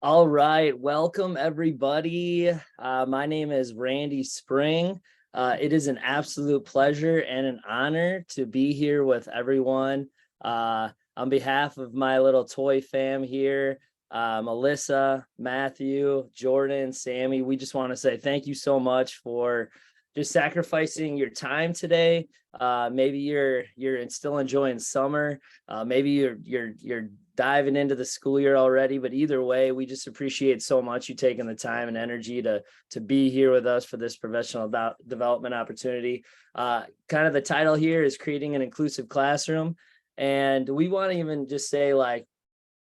All right, welcome everybody. My name is Randy Spring. It is an absolute pleasure and an honor to be here with everyone. On behalf of my little toy fam here, Melissa, Matthew, Jordan, Sammy, we just want to say thank you so much for just sacrificing your time today. Maybe you're still enjoying summer. Maybe you're diving into the school year already, but either way, we just appreciate so much you taking the time and energy to be here with us for this professional development opportunity. Kind of the title here is creating an inclusive classroom. And we want to even just say, like,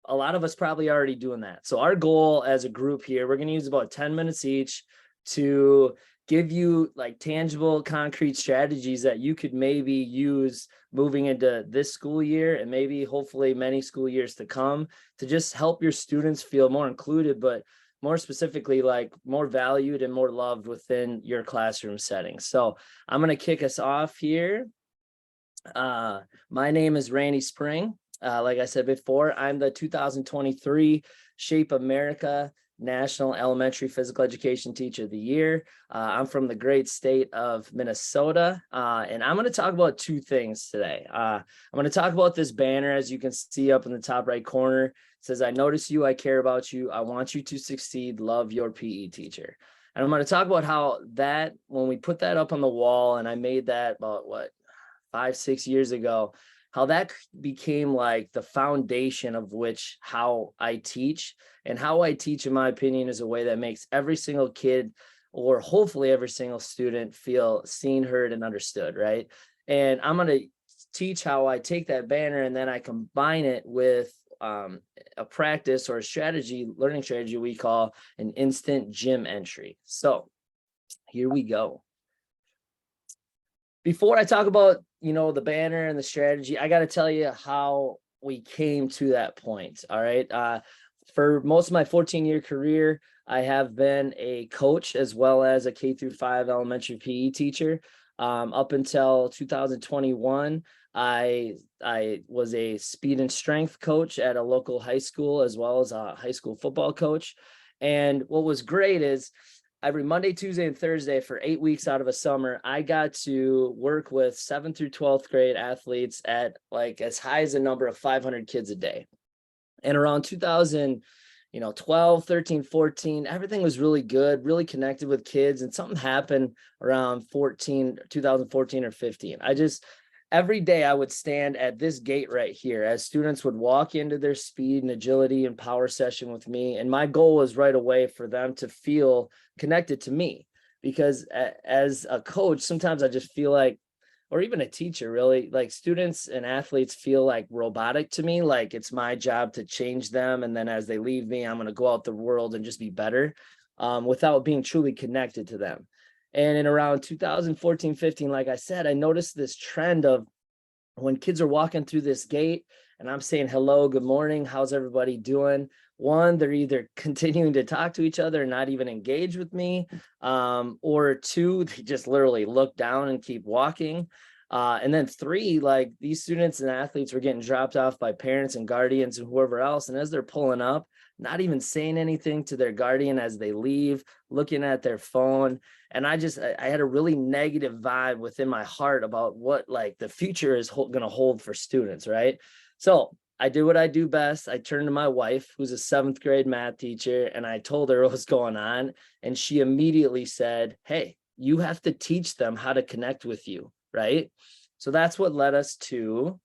a lot of us probably already doing that. So our goal as a group here, we're going to use about 10 minutes each to give you like tangible, concrete strategies that you could maybe use moving into this school year and maybe hopefully many school years to come to just help your students feel more included, but more specifically, like more valued and more loved within your classroom setting. So I'm going to kick us off here. My name is Randy Spring. Like I said before, I'm the 2023 Shape America National Elementary Physical Education Teacher of the Year. I'm from the great state of Minnesota, and I'm going to talk about two things today. I'm going to talk about this banner, as you can see up in the top right corner. It says, "I notice you, I care about you, I want you to succeed, love your PE teacher." And I'm going to talk about how that, when we put that up on the wall, and I made that about 5-6 years ago, how that became like the foundation of which how I teach. And how I teach, in my opinion, is a way that makes every single kid, or hopefully every single student, feel seen, heard, and understood, right? And I'm going to teach how I take that banner and then I combine it with a practice or a strategy, learning strategy we call an instant gym entry. So here we go. Before I talk about, the banner and the strategy, I got to tell you how we came to that point. All right. For most of my 14-year career, I have been a coach as well as a K-5 elementary PE teacher. Up until 2021, I was a speed and strength coach at a local high school as well as a high school football coach. And what was great is every Monday, Tuesday, and Thursday for 8 weeks out of a summer, I got to work with 7th through 12th grade athletes at like as high as a number of 500 kids a day. And around 2012, 13, 14, everything was really good, really connected with kids. And something happened around 2014 or 15. Every day I would stand at this gate right here as students would walk into their speed and agility and power session with me. And my goal was right away for them to feel connected to me, because as a coach, sometimes I just feel like, or even a teacher, really, like students and athletes feel like robotic to me, like it's my job to change them. And then as they leave me, I'm going to go out the world and just be better without being truly connected to them. And in around 2014, 15, like I said, I noticed this trend of when kids are walking through this gate and I'm saying, hello, good morning, how's everybody doing? One, they're either continuing to talk to each other and not even engage with me, or two, they just literally look down and keep walking. And then three, like these students and athletes were getting dropped off by parents and guardians and whoever else. And as they're pulling up, not even saying anything to their guardian as they leave, looking at their phone. And I had a really negative vibe within my heart about what like the future is going to hold for students, right? So I did what I do best. I turned to my wife, who's a 7th grade math teacher, and I told her what was going on. And she immediately said, "Hey, you have to teach them how to connect with you," right? So that's what led us to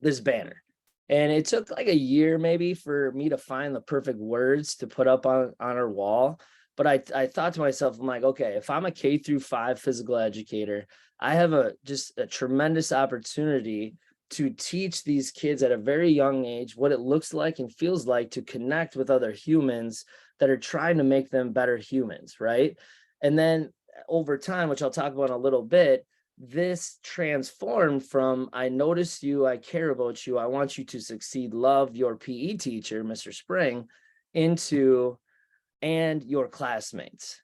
this banner. And it took like a year maybe for me to find the perfect words to put up on our wall. But I thought to myself, I'm like, okay, if I'm a K-5 physical educator, I have just a tremendous opportunity to teach these kids at a very young age what it looks like and feels like to connect with other humans that are trying to make them better humans, right? And then over time, which I'll talk about in a little bit, this transformed from "I notice you, I care about you, I want you to succeed, love your PE teacher, Mr. Spring," into "and your classmates."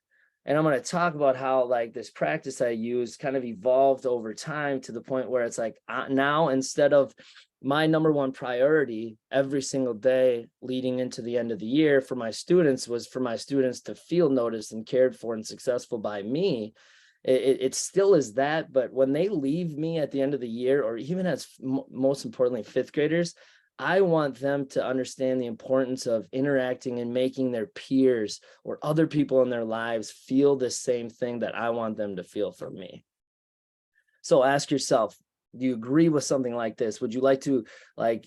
And I'm going to talk about how like this practice I use kind of evolved over time to the point where it's like now, instead of my number one priority every single day leading into the end of the year for my students was for my students to feel noticed and cared for and successful by me. It still is that, but when they leave me at the end of the year, or even as most importantly, fifth graders, I want them to understand the importance of interacting and making their peers or other people in their lives feel the same thing that I want them to feel from me. So ask yourself, do you agree with something like this? Would you like to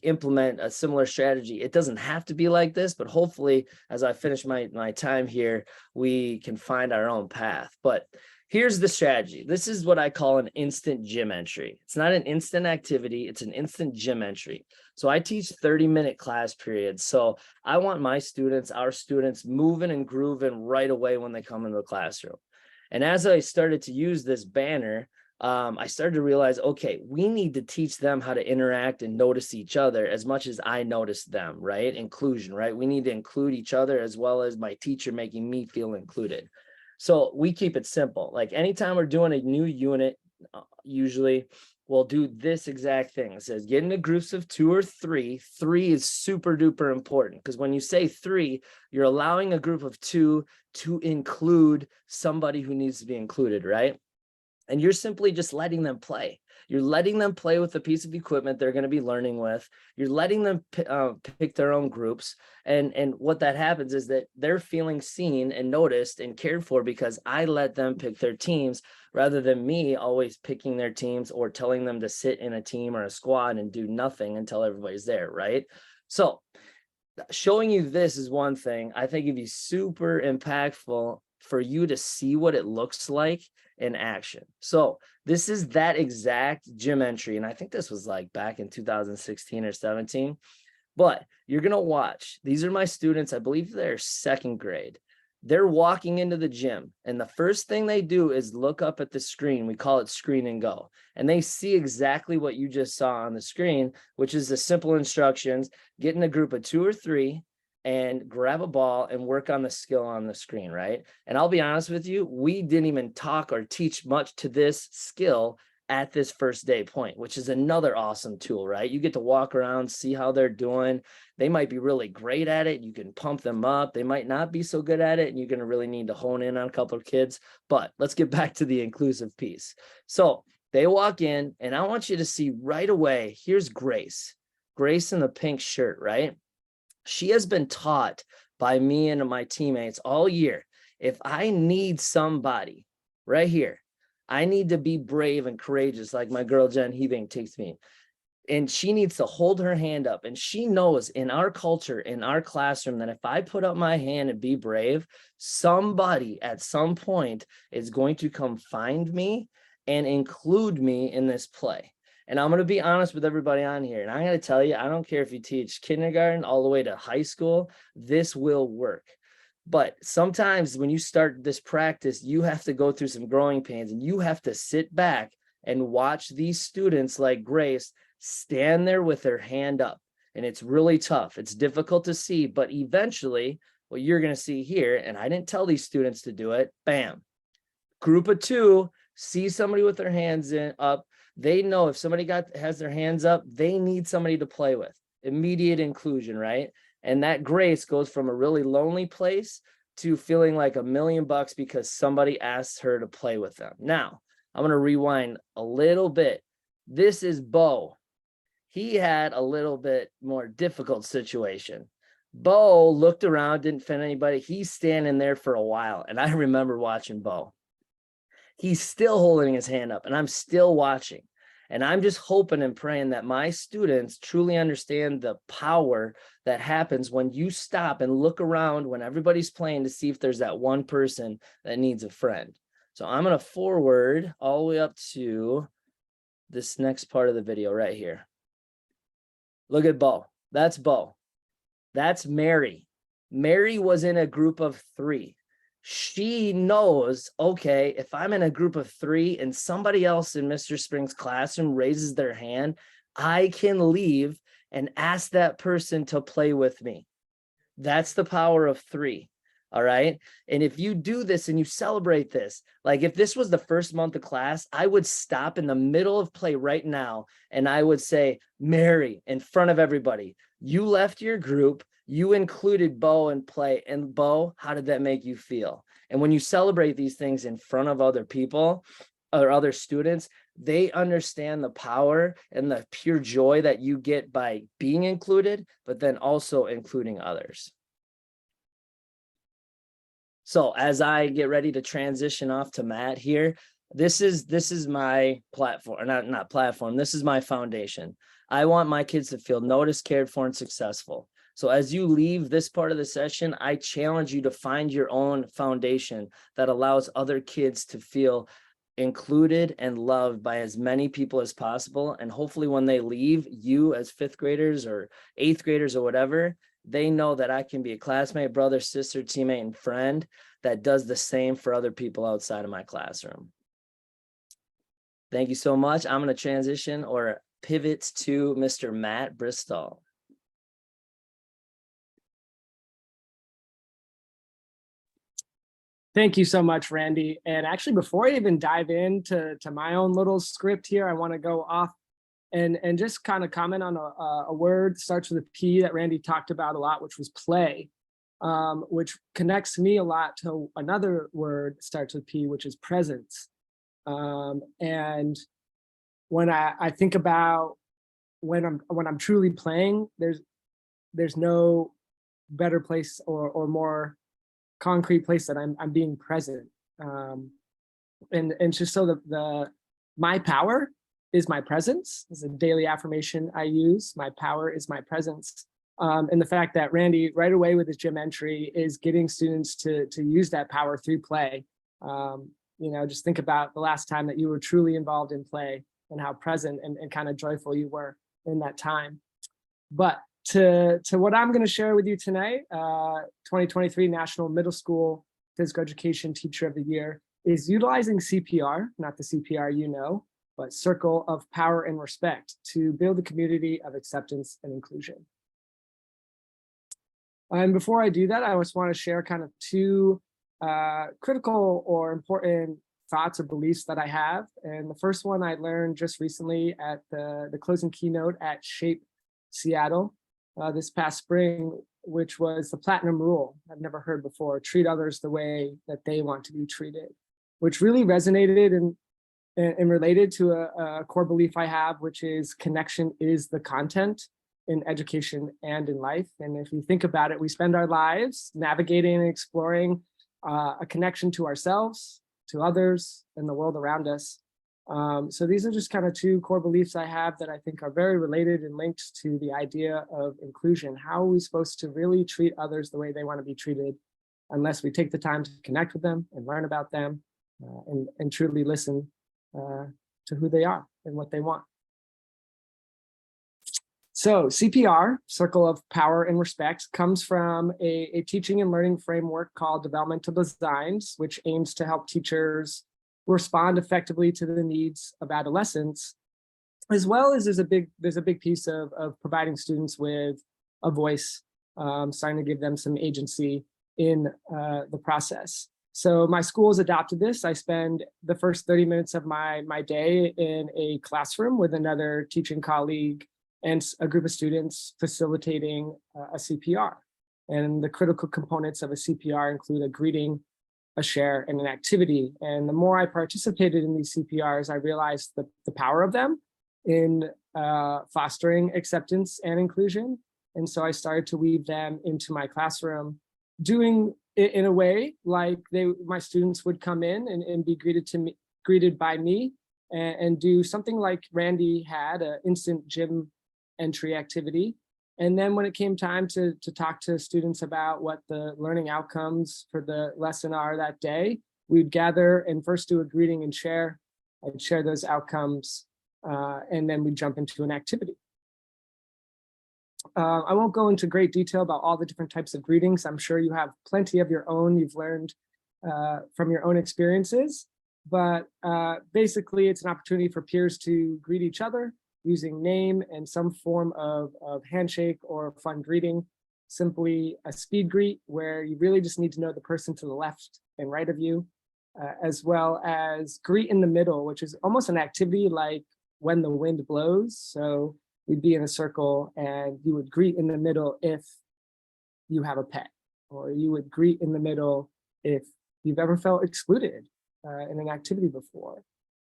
implement a similar strategy? It doesn't have to be like this, but hopefully as I finish my time here, we can find our own path. But here's the strategy. This is what I call an instant gym entry. It's not an instant activity. It's an instant gym entry. So I teach 30-minute class periods. So I want my students, our students, moving and grooving right away when they come into the classroom. And as I started to use this banner, I started to realize, okay, we need to teach them how to interact and notice each other as much as I notice them, right? Inclusion, right? We need to include each other as well as my teacher making me feel included. So we keep it simple. Like anytime we're doing a new unit, usually we'll do this exact thing. It says get into groups of 2 or 3. 3 is super duper important because when you say 3, you're allowing a group of 2 to include somebody who needs to be included, right? And you're simply just letting them play. You're letting them play with the piece of equipment they're going to be learning with. You're letting them pick their own groups. And what that happens is that they're feeling seen and noticed and cared for because I let them pick their teams rather than me always picking their teams or telling them to sit in a team or a squad and do nothing until everybody's there, right? So showing you this is one thing. I think it'd be super impactful for you to see what it looks like in action. So this is that exact gym entry. And I think this was like back in 2016 or 17, but you're going to watch. These are my students. I believe they're second grade. They're walking into the gym. And the first thing they do is look up at the screen. We call it screen and go. And they see exactly what you just saw on the screen, which is the simple instructions. Get in a group of 2 or 3 and grab a ball and work on the skill on the screen, right? And I'll be honest with you, we didn't even talk or teach much to this skill at this first day point, which is another awesome tool, right? You get to walk around, see how they're doing. They might be really great at it. You can pump them up. They might not be so good at it, and you're going to really need to hone in on a couple of kids. But let's get back to the inclusive piece. So they walk in, and I want you to see right away, here's Grace. Grace in the pink shirt, right? She has been taught by me and my teammates all year. If I need somebody right here, I need to be brave and courageous, like my girl Jen Hebing takes me. And she needs to hold her hand up. And she knows in our culture, in our classroom, that if I put up my hand and be brave, somebody at some point is going to come find me and include me in this play. And I'm going to be honest with everybody on here. And I'm going to tell you, I don't care if you teach kindergarten all the way to high school, this will work. But sometimes when you start this practice, you have to go through some growing pains and you have to sit back and watch these students like Grace stand there with their hand up. And it's really tough. It's difficult to see, but eventually what you're going to see here, and I didn't tell these students to do it, bam, group of 2, see somebody with their hands up. They know if somebody has their hands up, they need somebody to play with. Immediate inclusion, right? And that Grace goes from a really lonely place to feeling like $1 million because somebody asked her to play with them. Now, I'm going to rewind a little bit. This is Bo. He had a little bit more difficult situation. Bo looked around, didn't find anybody. He's standing there for a while. And I remember watching Bo. He's still holding his hand up and I'm still watching. And I'm just hoping and praying that my students truly understand the power that happens when you stop and look around when everybody's playing to see if there's that one person that needs a friend. So I'm going to forward all the way up to this next part of the video right here. Look at Bo. That's Bo. That's Mary. Mary was in a group of 3. She knows, okay, if I'm in a group of 3 and somebody else in Mr. Spring's classroom raises their hand, I can leave and ask that person to play with me. That's the power of 3. All right. And if you do this and you celebrate this, like if this was the first month of class, I would stop in the middle of play right now. And I would say, Mary, in front of everybody, you left your group, you included Bo in play. And Bo, how did that make you feel? And when you celebrate these things in front of other people or other students, they understand the power and the pure joy that you get by being included, but then also including others. So as I get ready to transition off to Matt here, this is my platform, not platform. This is my foundation. I want my kids to feel noticed, cared for, and successful. So as you leave this part of the session, I challenge you to find your own foundation that allows other kids to feel included and loved by as many people as possible. And hopefully when they leave, you as fifth graders or eighth graders or whatever, they know that I can be a classmate, brother, sister, teammate, and friend that does the same for other people outside of my classroom. Thank you so much. I'm going to transition or pivot to Mr. Matt Bristol. Thank you so much, Randy. And actually, before I even dive into my own little script here, I want to go off and just kind of comment on a word starts with a P that Randy talked about a lot, which was play, which connects me a lot to another word starts with P, which is presence. And when I think about when I'm truly playing, there's no better place or more concrete place that I'm being present. And just so the my power is my presence is a daily affirmation I use. My power is my presence. And the fact that Randy right away with his gym entry is getting students to use that power through play. Just think about the last time that you were truly involved in play and how present and kind of joyful you were in that time. But to what I'm going to share with you tonight, 2023 National Middle School Physical Education Teacher of the Year is utilizing CPR, not the CPR you know, but circle of power and respect to build a community of acceptance and inclusion. And before I do that, I just want to share kind of two critical or important thoughts or beliefs that I have. And the first one I learned just recently at the closing keynote at Shape Seattle this past spring, which was the platinum rule. I've never heard before, treat others the way that they want to be treated, which really resonated and related to a core belief I have, which is connection is the content in education and in life. And if you think about it, we spend our lives navigating and exploring a connection to ourselves, to others, and the world around us. So these are just kind of two core beliefs I have that I think are very related and linked to the idea of inclusion. How are we supposed to really treat others the way they want to be treated unless we take the time to connect with them and learn about them and truly listen to who they are and what they want. So CPR, Circle of Power and Respect, comes from a teaching and learning framework called Developmental Designs, which aims to help teachers respond effectively to the needs of adolescents, as well as there's a big piece of providing students with a voice, starting to give them some agency in the process. So my school has adopted this. I spend the first 30 minutes of my day in a classroom with another teaching colleague and a group of students facilitating a CPR. And the critical components of a CPR include a greeting, a share, and an activity. And the more I participated in these CPRs, I realized the power of them in fostering acceptance and inclusion. And so I started to weave them into my classroom, doing it in a way like my students would come in and be greeted by me and do something like Randy had, an instant gym entry activity. And then when it came time to talk to students about what the learning outcomes for the lesson are that day, we'd gather and first do a greeting and share. I'd share those outcomes, and then we'd jump into an activity. I won't go into great detail about all the different types of greetings. I'm sure you have plenty of your own you've learned from your own experiences, but basically it's an opportunity for peers to greet each other using name and some form of handshake or fun greeting. simply a speed greet where you really just need to know the person to the left and right of you, as well as greet in the middle, which is almost an activity like when the wind blows. So we'd be in a circle and you would greet in the middle if you have a pet, or you would greet in the middle if you've ever felt excluded in an activity before,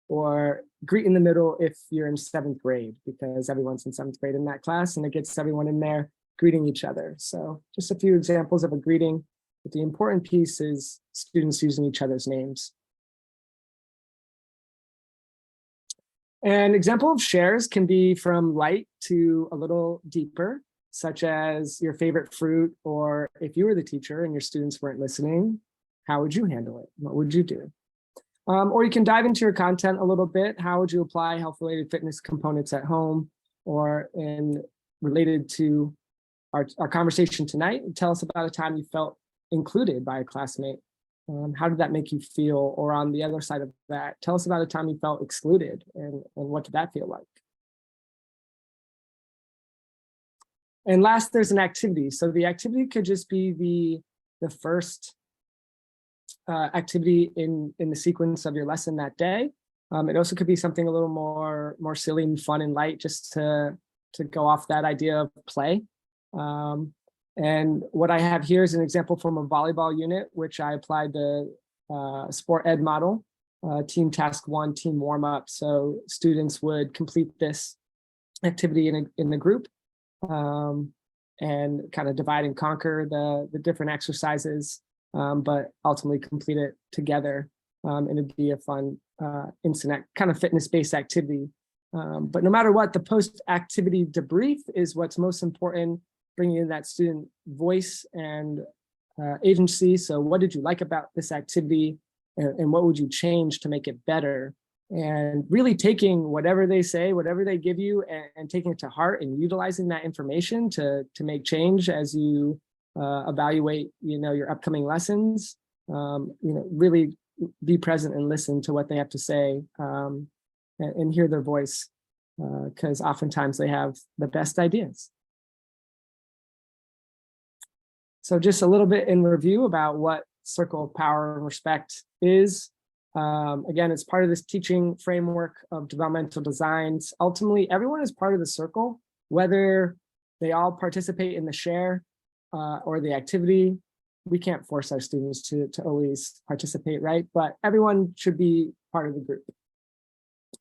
or greet in the middle if you're in 7th grade, because everyone's in 7th grade in that class and it gets everyone in there greeting each other. So just a few examples of a greeting, but the important piece is students using each other's names. An example of shares can be from light to a little deeper, such as your favorite fruit, or if you were the teacher and your students weren't listening, how would you handle it? What would you do? Or you can dive into your content a little bit. How would you apply health-related fitness components at home, or in related to our conversation tonight? Tell us about a time you felt included by a classmate. How did that make you feel? Or on the other side of that, tell us about a time you felt excluded, and what did that feel like? And last, there's an activity. So the activity could just be the first activity in the sequence of your lesson that day. It also could be something a little more silly and fun and light, just to go off that idea of play. And what I have here is an example from a volleyball unit, which I applied the sport ed model, team task 1, team warm up. So students would complete this activity in the group, and kind of divide and conquer the different exercises, but ultimately complete it together. And it'd be a fun instant kind of fitness-based activity. But no matter what, the post-activity debrief is what's most important, bringing in that student voice and agency. So what did you like about this activity, and what would you change to make it better? And really taking whatever they say, whatever they give you, and taking it to heart and utilizing that information to make change as you evaluate, your upcoming lessons. Really be present and listen to what they have to say, and hear their voice, because oftentimes they have the best ideas. So just a little bit in review about what Circle of Power and Respect is. Again, it's part of this teaching framework of developmental designs. Ultimately, everyone is part of the circle, whether they all participate in the share or the activity. We can't force our students to always participate, right? But everyone should be part of the group.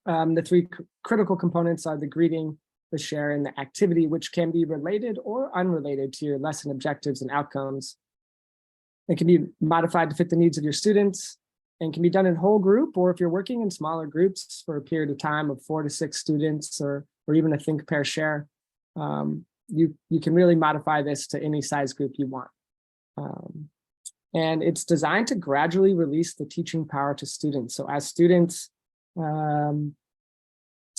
The three critical components are the greeting, the share, and the activity, which can be related or unrelated to your lesson objectives and outcomes. It can be modified to fit the needs of your students, and can be done in whole group, or if you're working in smaller groups for a period of time of 4 to 6 students, or even a think, pair, share. You can really modify this to any size group you want. And it's designed to gradually release the teaching power to students. So as students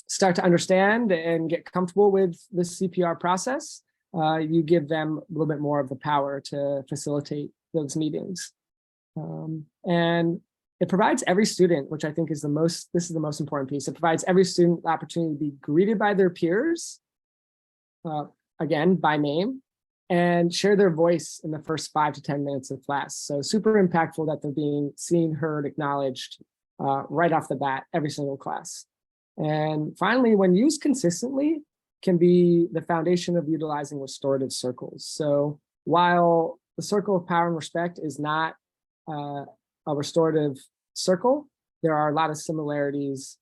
start to understand and get comfortable with the CPR process, you give them a little bit more of the power to facilitate those meetings. And it provides every student, which I think is this is the most important piece. It provides every student the opportunity to be greeted by their peers, again, by name, and share their voice in the first 5 to 10 minutes of class. So super impactful that they're being seen, heard, acknowledged right off the bat, every single class. And finally, when used consistently, can be the foundation of utilizing restorative circles. So while the circle of power and respect is not a restorative circle, there are a lot of similarities.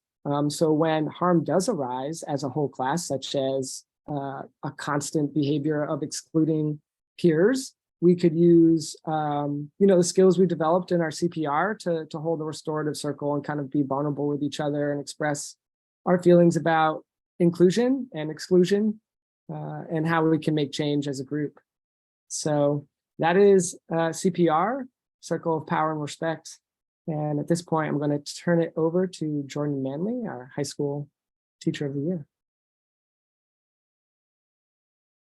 So when harm does arise as a whole class, such as a constant behavior of excluding peers, we could use the skills we developed in our CPR to hold a restorative circle and kind of be vulnerable with each other and express our feelings about inclusion and exclusion, and how we can make change as a group. So that is CPR, Circle of Power and Respect. And at this point, I'm going to turn it over to Jordan Manley, our high school teacher of the year.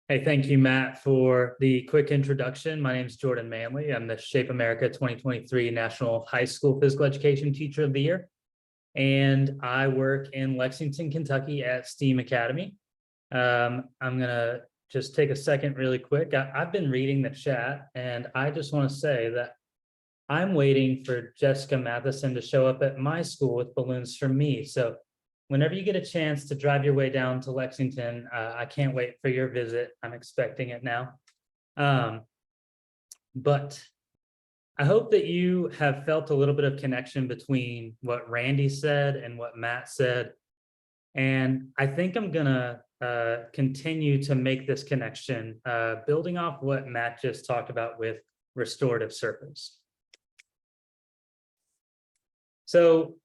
Hey, thank you, Matt, for the quick introduction. My name is Jordan Manley. I'm the Shape America 2023 National High School Physical Education Teacher of the Year. And I work in Lexington, Kentucky at STEAM Academy. I'm going to just take a second really quick. I've been reading the chat, and I just want to say that I'm waiting for Jessica Matheson to show up at my school with balloons for me. So whenever you get a chance to drive your way down to Lexington, I can't wait for your visit. I'm expecting it now. But I hope that you have felt a little bit of connection between what Randy said and what Matt said. And I think I'm gonna continue to make this connection, building off what Matt just talked about with restorative circles. So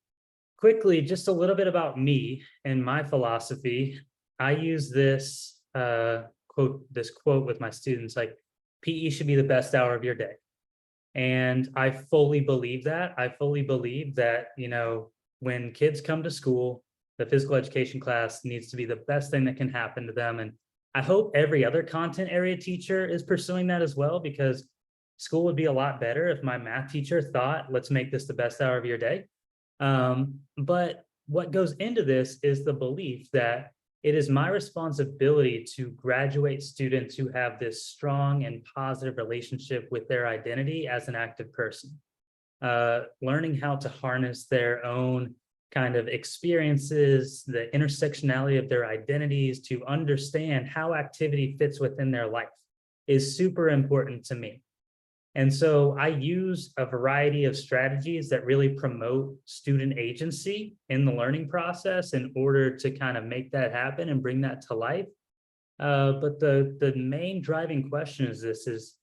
quickly, just a little bit about me and my philosophy. I use this quote with my students, like, PE should be the best hour of your day. And I fully believe that. I fully believe that, you know, when kids come to school, the physical education class needs to be the best thing that can happen to them. And I hope every other content area teacher is pursuing that as well, because school would be a lot better if my math teacher thought, let's make this the best hour of your day. But what goes into this is the belief that it is my responsibility to graduate students who have this strong and positive relationship with their identity as an active person, learning how to harness their own kind of experiences, the intersectionality of their identities, to understand how activity fits within their life is super important to me. And so I use a variety of strategies that really promote student agency in the learning process in order to kind of make that happen and bring that to life. But the main driving question is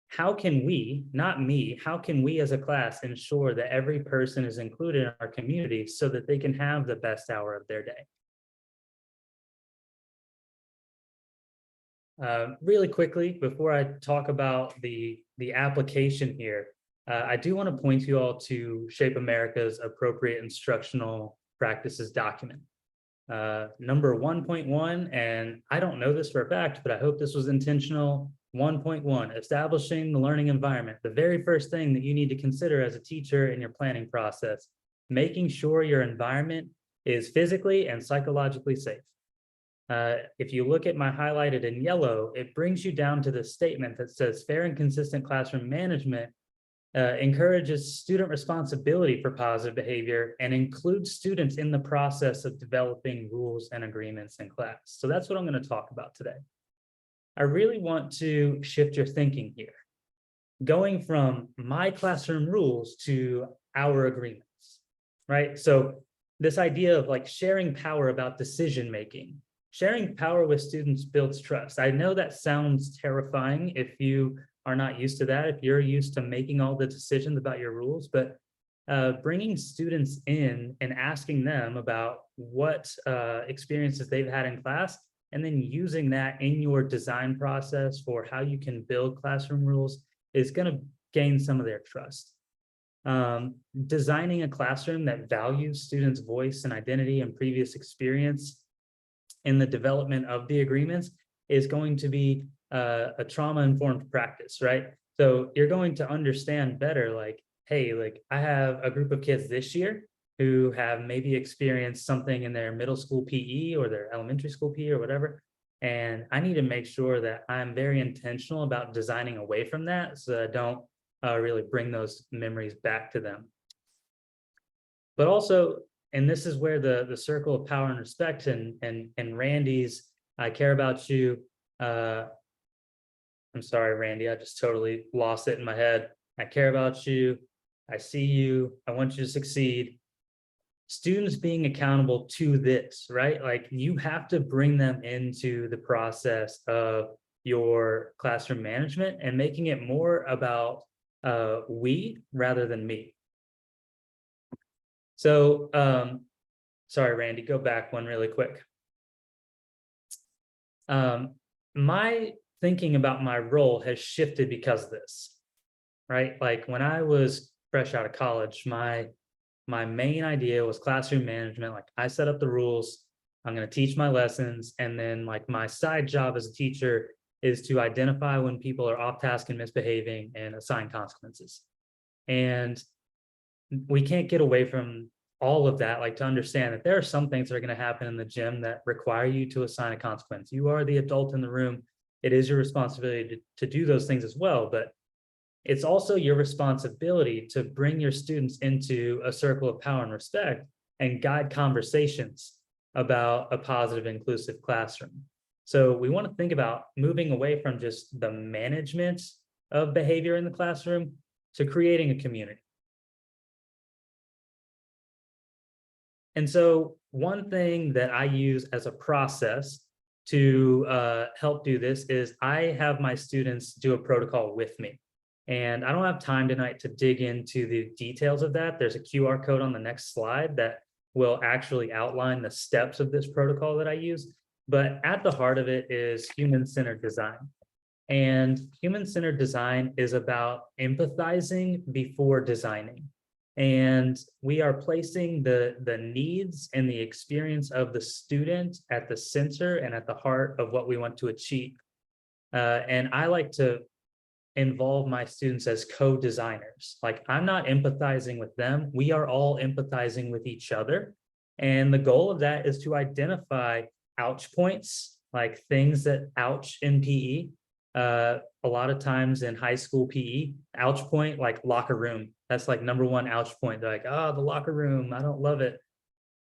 how can we, not me, how can we as a class ensure that every person is included in our community so that they can have the best hour of their day? Really quickly, before I talk about the application here, I do want to point you all to Shape America's appropriate instructional practices document. Number 1.1, and I don't know this for a fact, but I hope this was intentional. 1.1, establishing the learning environment. The very first thing that you need to consider as a teacher in your planning process, making sure your environment is physically and psychologically safe. If you look at my highlighted in yellow, it brings you down to the statement that says fair and consistent classroom management encourages student responsibility for positive behavior and includes students in the process of developing rules and agreements in class. So that's what I'm going to talk about today. I really want to shift your thinking here, going from my classroom rules to our agreements, right? So this idea of like sharing power about decision making. Sharing power with students builds trust. I know that sounds terrifying if you are not used to that, if you're used to making all the decisions about your rules, but bringing students in and asking them about what experiences they've had in class, and then using that in your design process for how you can build classroom rules is going to gain some of their trust. Designing a classroom that values students' voice and identity and previous experience in the development of the agreements is going to be a trauma-informed practice, right? So you're going to understand better, like, hey, like I have a group of kids this year who have maybe experienced something in their middle school PE or their elementary school PE or whatever, and I need to make sure that I'm very intentional about designing away from that so that I don't really bring those memories back to them. But also, and this is where the circle of power and respect and Randy's, I care about you. I'm sorry, Randy, I just totally lost it in my head. I care about you. I see you. I want you to succeed. Students being accountable to this, right? Like you have to bring them into the process of your classroom management and making it more about we rather than me. So, sorry, Randy, go back one really quick. My thinking about my role has shifted because of this, right? Like when I was fresh out of college, my main idea was classroom management. Like I set up the rules, I'm going to teach my lessons. And then like my side job as a teacher is to identify when people are off task and misbehaving and assign consequences. And we can't get away from all of that, like to understand that there are some things that are going to happen in the gym that require you to assign a consequence. You are the adult in the room. It is your responsibility to do those things as well, but it's also your responsibility to bring your students into a circle of power and respect and guide conversations about a positive, inclusive classroom. So we want to think about moving away from just the management of behavior in the classroom to creating a community. And so one thing that I use as a process to help do this is I have my students do a protocol with me. And I don't have time tonight to dig into the details of that. There's a QR code on the next slide that will actually outline the steps of this protocol that I use. But at the heart of it is human-centered design. And human-centered design is about empathizing before designing. And we are placing the needs and the experience of the student at the center and at the heart of what we want to achieve. And I like to involve my students as co-designers. Like, I'm not empathizing with them. We are all empathizing with each other. And the goal of that is to identify ouch points, like things that ouch in PE. A lot of times in high school PE, ouch point, like locker room. That's like number one ouch point. They're like, oh, the locker room, I don't love it.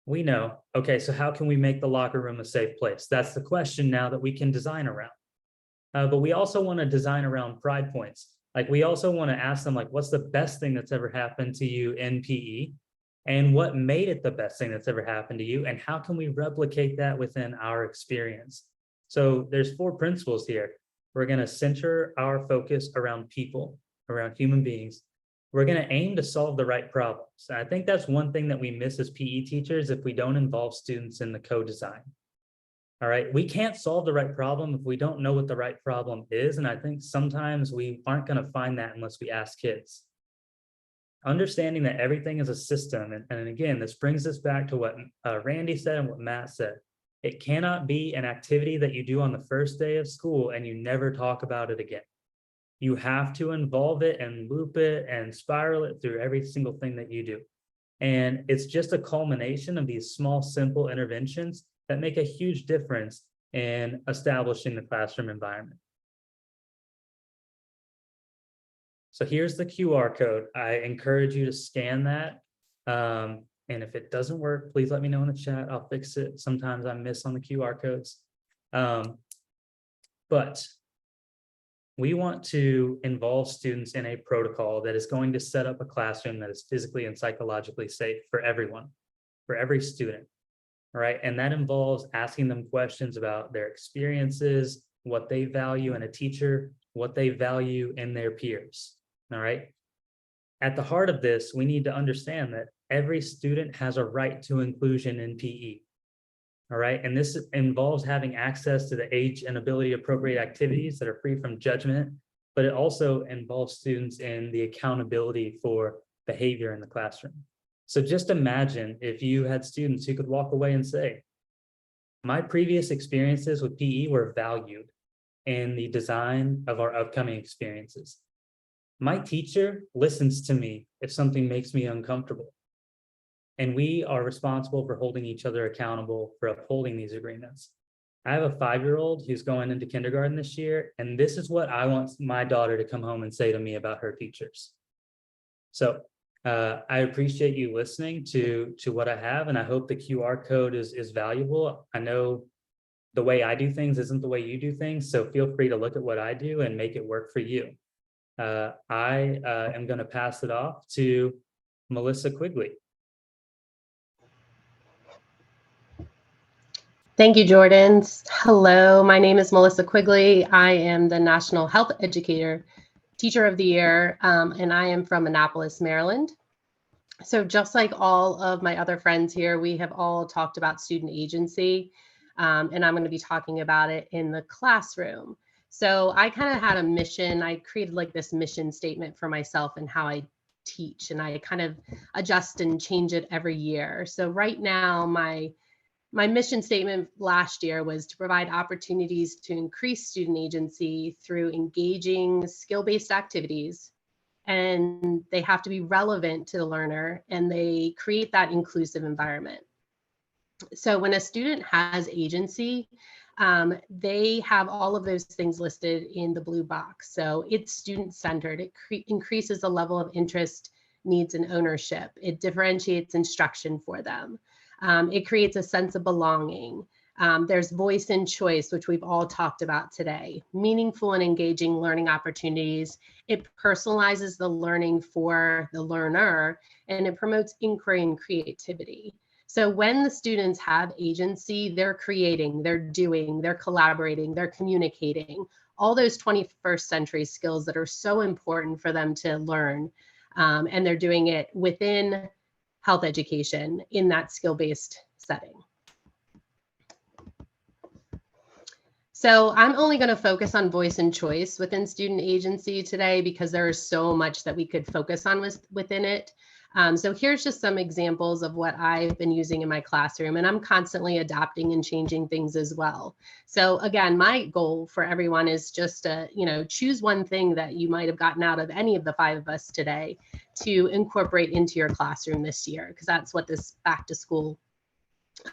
We know, okay, so how can we make the locker room a safe place? That's the question now that we can design around. But we also want to design around pride points. Like, we also want to ask them, like, what's the best thing that's ever happened to you in PE? And what made it the best thing that's ever happened to you? And how can we replicate that within our experience? So there's 4 principles here. We're going to center our focus around people, around human beings. We're going to aim to solve the right problems. And I think that's one thing that we miss as PE teachers if we don't involve students in the co-design. All right, we can't solve the right problem if we don't know what the right problem is. And I think sometimes we aren't going to find that unless we ask kids. Understanding that everything is a system. And again, this brings us back to what Randy said and what Matt said. It cannot be an activity that you do on the first day of school and you never talk about it again. You have to involve it and loop it and spiral it through every single thing that you do. And it's just a culmination of these small, simple interventions that make a huge difference in establishing the classroom environment. So here's the QR code. I encourage you to scan that. And if it doesn't work, please let me know in the chat. I'll fix it. Sometimes I miss on the QR codes. But we want to involve students in a protocol that is going to set up a classroom that is physically and psychologically safe for everyone, for every student. All right. And that involves asking them questions about their experiences, what they value in a teacher, what they value in their peers. All right. At the heart of this, we need to understand that every student has a right to inclusion in PE. All right. And this involves having access to the age and ability appropriate activities that are free from judgment, but it also involves students in the accountability for behavior in the classroom. So just imagine if you had students who could walk away and say, my previous experiences with PE were valued in the design of our upcoming experiences. My teacher listens to me if something makes me uncomfortable. And we are responsible for holding each other accountable for upholding these agreements. I have a 5-year-old who's going into kindergarten this year, and this is what I want my daughter to come home and say to me about her teachers. So I appreciate you listening to what I have, and I hope the QR code is valuable. I know the way I do things isn't the way you do things, so feel free to look at what I do and make it work for you. I am going to pass it off to Melissa Quigley. Thank you, Jordan. Hello, my name is Melissa Quigley. I am the National Health Educator Teacher of the Year, and I am from Annapolis, Maryland. So just like all of my other friends here, we have all talked about student agency, and I'm going to be talking about it in the classroom. So I kind of had a mission. I created like this mission statement for myself and how I teach, and I kind of adjust and change it every year. So right now, my mission statement last year was to provide opportunities to increase student agency through engaging skill-based activities, and they have to be relevant to the learner, and they create that inclusive environment. So when a student has agency, they have all of those things listed in the blue box. So it's student-centered. It increases the level of interest, needs, and ownership. It differentiates instruction for them. It creates a sense of belonging. There's voice and choice, which we've all talked about today. Meaningful and engaging learning opportunities. It personalizes the learning for the learner, and it promotes inquiry and creativity. So when the students have agency, they're creating, they're doing, they're collaborating, they're communicating, all those 21st century skills that are so important for them to learn. And they're doing it within health education in that skill-based setting. So I'm only going to focus on voice and choice within student agency today because there is so much that we could focus on within it. So here's just some examples of what I've been using in my classroom, and I'm constantly adapting and changing things as well. So again, my goal for everyone is just to, choose one thing that you might have gotten out of any of the 5 of us today to incorporate into your classroom this year, because that's what this back to school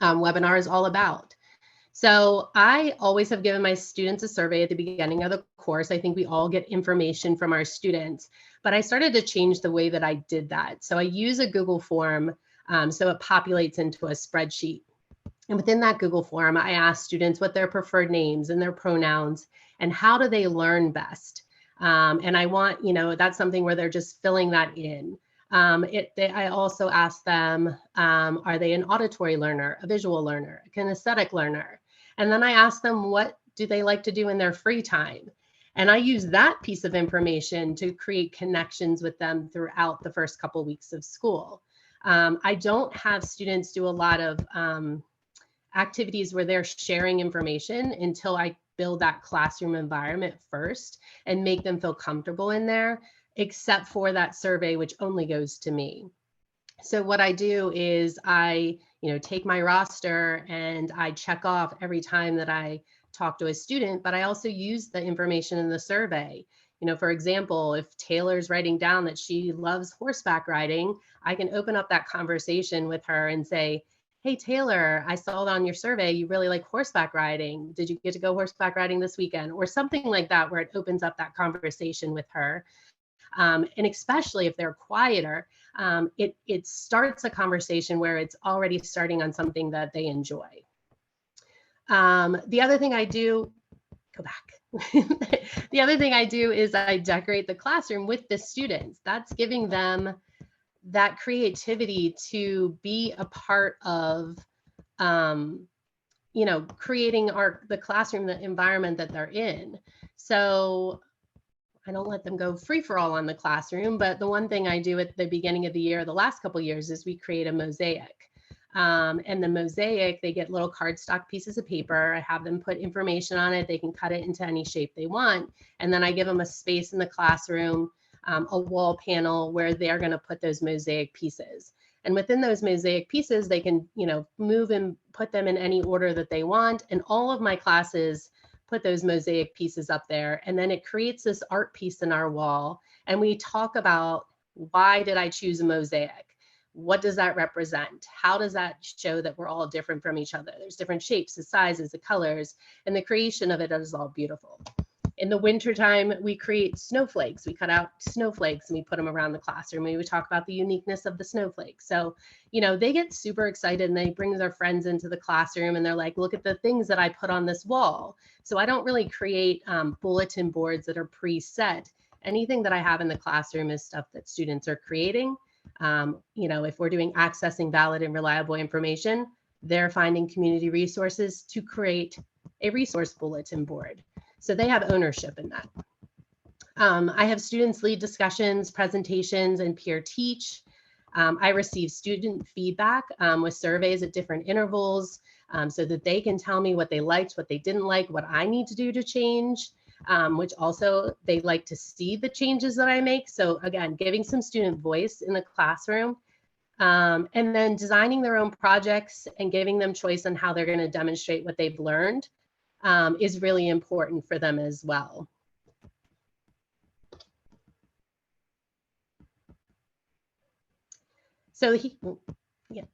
webinar is all about. So I always have given my students a survey at the beginning of the course. I think we all get information from our students, but I started to change the way that I did that. So I use a Google form, so it populates into a spreadsheet. And within that Google form, I ask students what their preferred names and their pronouns and how do they learn best. And I want, that's something where they're just filling that in. I also ask them, are they an auditory learner, a visual learner, a kinesthetic learner? And then I ask them, what do they like to do in their free time? And I use that piece of information to create connections with them throughout the first couple weeks of school. I don't have students do a lot of activities where they're sharing information until I build that classroom environment first and make them feel comfortable in there, except for that survey, which only goes to me. So what I do is I, take my roster and I check off every time that I talk to a student, but I also use the information in the survey. For example, if Taylor's writing down that she loves horseback riding, I can open up that conversation with her and say, hey, Taylor, I saw on your survey you really like horseback riding. Did you get to go horseback riding this weekend? Or something like that, where it opens up that conversation with her. And especially if they're quieter, it starts a conversation where it's already starting on something that they enjoy. The other thing I do, go back. The other thing I do is I decorate the classroom with the students. That's giving them that creativity to be a part of, creating the classroom, the environment that they're in. So I don't let them go free for all on the classroom, but the one thing I do at the beginning of the year, the last couple of years, is we create a mosaic. And the mosaic, they get little cardstock pieces of paper. I have them put information on it. They can cut it into any shape they want. And then I give them a space in the classroom, a wall panel where they're going to put those mosaic pieces. And within those mosaic pieces, they can, move and put them in any order that they want. And all of my classes put those mosaic pieces up there. And then it creates this art piece in our wall. And we talk about, why did I choose a mosaic? What does that represent? How does that show that we're all different from each other? There's different shapes, the sizes, the colors, and the creation of it is all beautiful. In the wintertime, we create snowflakes. We cut out snowflakes and we put them around the classroom. We would talk about the uniqueness of the snowflakes. So, they get super excited and they bring their friends into the classroom and they're like, look at the things that I put on this wall. So I don't really create bulletin boards that are preset. Anything that I have in the classroom is stuff that students are creating. If we're doing accessing valid and reliable information, they're finding community resources to create a resource bulletin board. So they have ownership in that. I have students lead discussions, presentations, and peer teach. I receive student feedback with surveys at different intervals so that they can tell me what they liked, what they didn't like, what I need to do to change, which also they like to see the changes that I make. So again, giving some student voice in the classroom, and then designing their own projects and giving them choice on how they're going to demonstrate what they've learned is really important for them as well. So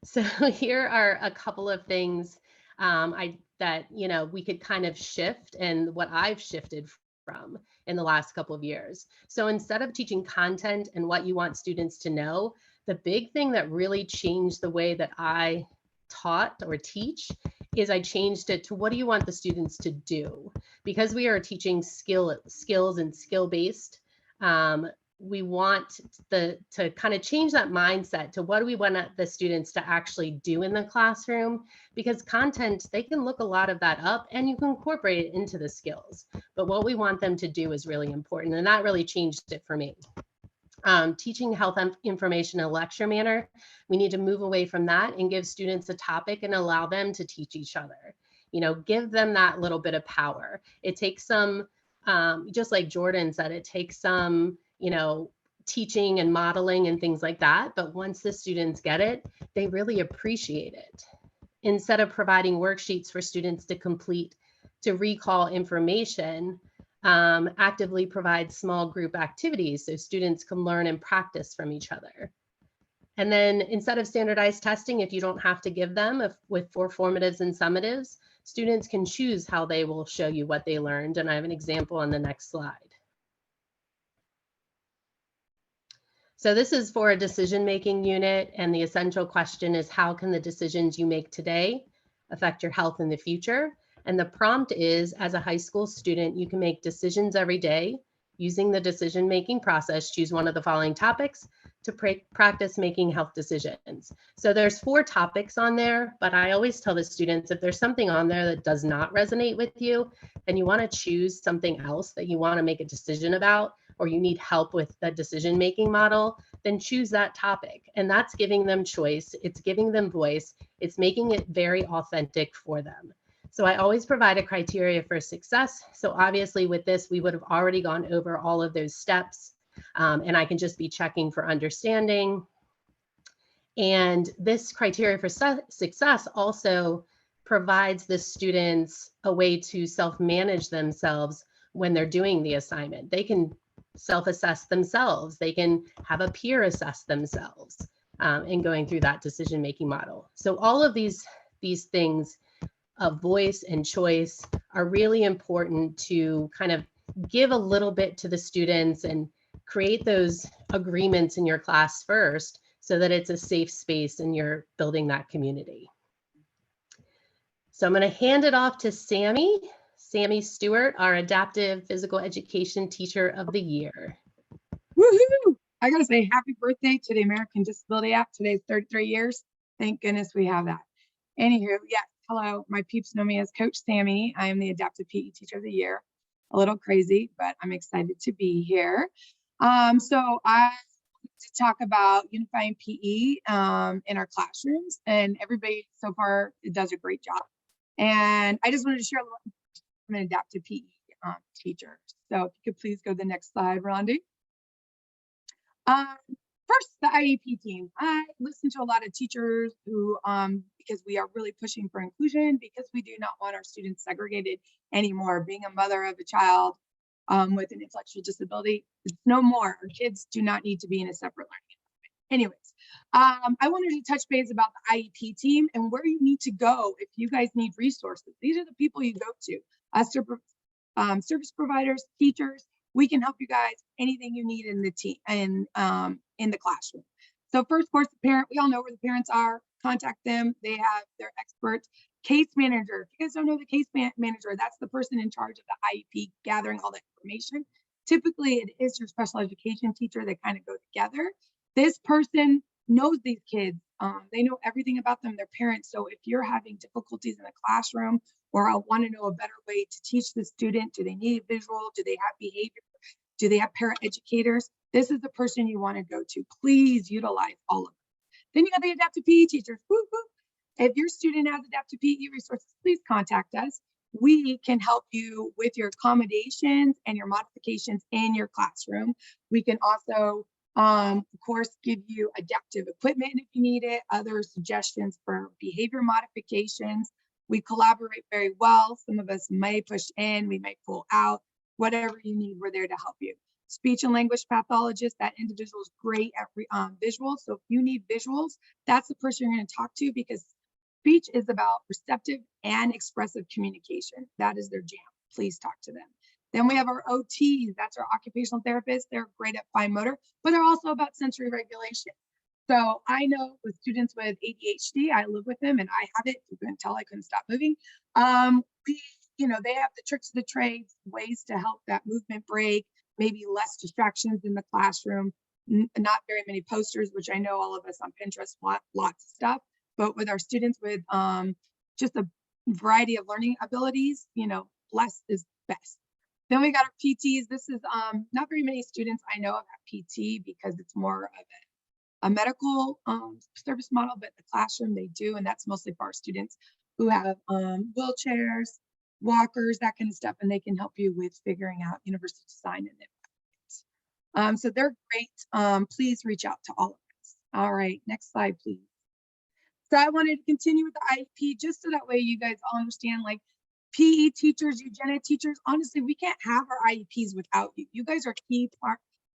so here are a couple of things that we could kind of shift, and what I've shifted from in the last couple of years. So instead of teaching content and what you want students to know, the big thing that really changed the way that I taught or teach is I changed it to what do you want the students to do? Because we are teaching skills and skill-based, we want to kind of change that mindset to what do we want the students to actually do in the classroom, because content, they can look a lot of that up and you can incorporate it into the skills. But what we want them to do is really important. And that really changed it for me. Teaching health information in a lecture manner, we need to move away from that and give students a topic and allow them to teach each other. Give them that little bit of power. It takes some, just like Jordan said, it takes some, teaching and modeling and things like that. But once the students get it, they really appreciate it. Instead of providing worksheets for students to complete, to recall information, actively provide small group activities so students can learn and practice from each other. And then instead of standardized testing, if you don't have to give them with for formatives and summatives, students can choose how they will show you what they learned. And I have an example on the next slide. So this is for a decision-making unit, and the essential question is, how can the decisions you make today affect your health in the future? And the prompt is, as a high school student, you can make decisions every day using the decision-making process. Choose one of the following topics to practice making health decisions. So there's 4 topics on there, but I always tell the students, if there's something on there that does not resonate with you, then you want to choose something else that you want to make a decision about, or you need help with the decision-making model, then choose that topic. And that's giving them choice. It's giving them voice. It's making it very authentic for them. So I always provide a criteria for success. So obviously with this, we would have already gone over all of those steps, and I can just be checking for understanding. And this criteria for success also provides the students a way to self-manage themselves when they're doing the assignment. They can self-assess themselves. They can have a peer assess themselves in going through that decision-making model. So all of these things of voice and choice are really important to kind of give a little bit to the students and create those agreements in your class first so that it's a safe space and you're building that community. So I'm going to hand it off to Sammy Stewart, our Adaptive Physical Education Teacher of the Year. Woohoo! I gotta say happy birthday to the American Disability Act. Today's 33 years. Thank goodness we have that. Anywho, yeah, hello, my peeps know me as Coach Sammy. I am the Adaptive PE Teacher of the Year. A little crazy, but I'm excited to be here. So I want to talk about unifying PE in our classrooms, and everybody so far does a great job. And I just wanted to share a little. I'm an adaptive PE teacher. So if you could please go to the next slide, Rondi. First, the IEP team. I listen to a lot of teachers who, because we are really pushing for inclusion, because we do not want our students segregated anymore. Being a mother of a child with an intellectual disability, it's no more. Our kids do not need to be in a separate learning environment. Anyways, I wanted to touch base about the IEP team and where you need to go if you guys need resources. These are the people you go to. Service providers, teachers. We can help you guys anything you need in the team and in the classroom. So first, of course, the parent, we all know where the parents are. Contact them. They have their expert case manager. If you guys don't know the case manager, that's the person in charge of the IEP gathering all the information. Typically, it is your special education teacher. They kind of go together. This person knows these kids. They know everything about them, their parents. So if you're having difficulties in the classroom, or I want to know a better way to teach the student, do they need visual? Do they have behavior? Do they have paraeducators? This is the person you want to go to. Please utilize all of them. Then you got the adaptive PE teachers. Woo, woo. If your student has adaptive PE resources, please contact us. We can help you with your accommodations and your modifications in your classroom. We can also, of course, give you adaptive equipment if you need it, other suggestions for behavior modifications. We collaborate very well. Some of us may push in, we may pull out. Whatever you need, we're there to help you. speech and language pathologist. That individual is great at visuals. So if you need visuals, that's the person you're going to talk to, because speech is about receptive and expressive communication. That is their jam. Please talk to them. Then we have our OTs. That's our occupational therapists. They're great at fine motor, but they're also about sensory regulation. So I know with students with ADHD, I live with them and I have it. You can tell I couldn't stop moving. They have the tricks of the trade, ways to help that movement break, maybe less distractions in the classroom, not very many posters, which I know all of us on Pinterest want lots of stuff. But with our students with just a variety of learning abilities, less is best. Then we got our PTs. This is not very many students I know of have PT because it's more of a medical service model, but the classroom they do, and that's mostly for our students who have wheelchairs, walkers, that kind of stuff, and they can help you with figuring out universal design and it. So they're great. Please reach out to all of us. All right, next slide, please. So I wanted to continue with the IEP just so that way you guys all understand, like PE teachers, eugenics teachers, honestly, we can't have our IEPs without you. You guys are key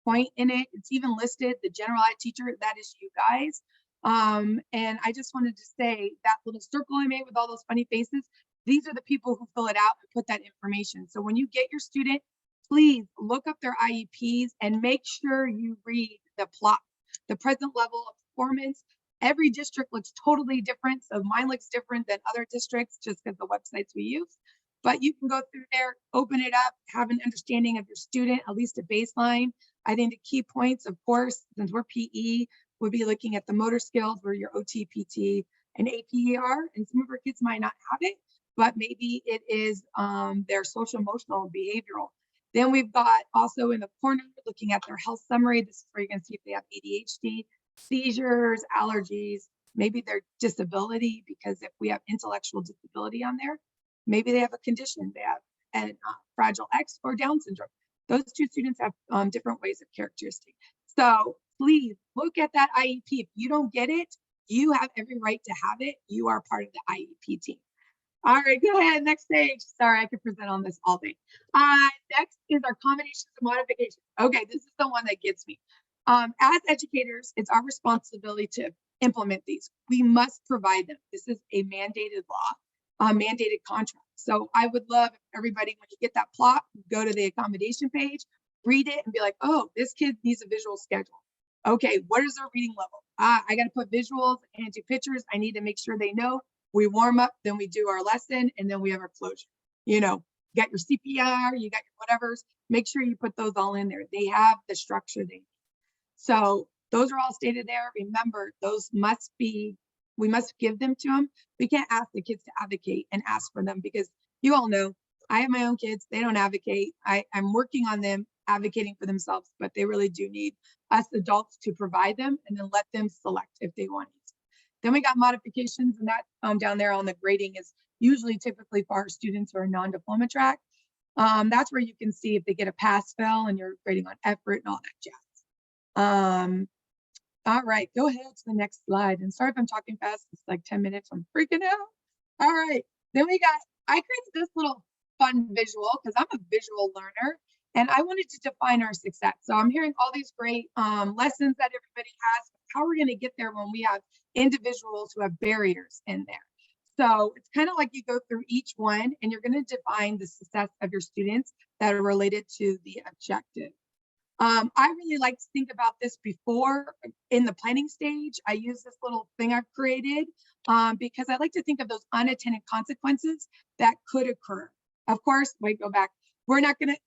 point in it. It's even listed, the general ed teacher, that is you guys. And I just wanted to say that little circle I made with all those funny faces, these are the people who fill it out and put that information. So when you get your student, please look up their IEPs and make sure you read the plot, the present level of performance. Every district looks totally different. So mine looks different than other districts just because the websites we use. But you can go through there, open it up, have an understanding of your student, at least a baseline. I think the key points, of course, since we're PE, would be looking at the motor skills where your OT, PT, and APER. And some of our kids might not have it, but maybe it is their social, emotional, and behavioral. Then we've got also in the corner, looking at their health summary. This is where you can see if they have ADHD, seizures, allergies, maybe their disability, because if we have intellectual disability on there, maybe they have a condition, they have a Fragile X or Down syndrome. Those two students have different ways of characteristic. So please look at that IEP. If you don't get it, you have every right to have it. You are part of the IEP team. All right, go ahead, next stage. Sorry, I could present on this all day. Next is our combinations and modifications. Okay, this is the one that gets me. As educators, it's our responsibility to implement these. We must provide them. This is a mandated law, mandated contract. So I would love everybody, when you get that plot, go to the accommodation page, read it and be like, oh, this kid needs a visual schedule. Okay, what is their reading level? I got to put visuals and do pictures. I need to make sure they know. We warm up, then we do our lesson, and then we have our closure. You got your CPR, you got your whatevers. Make sure you put those all in there. They have the structure they need. So those are all stated there. Remember, those must be, we must give them to them. We can't ask the kids to advocate and ask for them, because you all know, I have my own kids. They don't advocate. I'm working on them advocating for themselves, but they really do need us adults to provide them and then let them select if they want it. Then we got modifications, and that down there on the grading is usually typically for our students who are non-diploma track. That's where you can see if they get a pass, fail, and you're grading on effort and all that jazz. All right, go ahead to the next slide. And sorry if I'm talking fast, it's like 10 minutes, I'm freaking out. All right, then I created this little fun visual because I'm a visual learner and I wanted to define our success. So I'm hearing all these great lessons that everybody has. How are we gonna get there when we have individuals who have barriers in there? So it's kind of like you go through each one and you're gonna define the success of your students that are related to the objective. I really like to think about this before in the planning stage. I use this little thing I've created because I like to think of those unintended consequences that could occur. Of course, go back. We're not gonna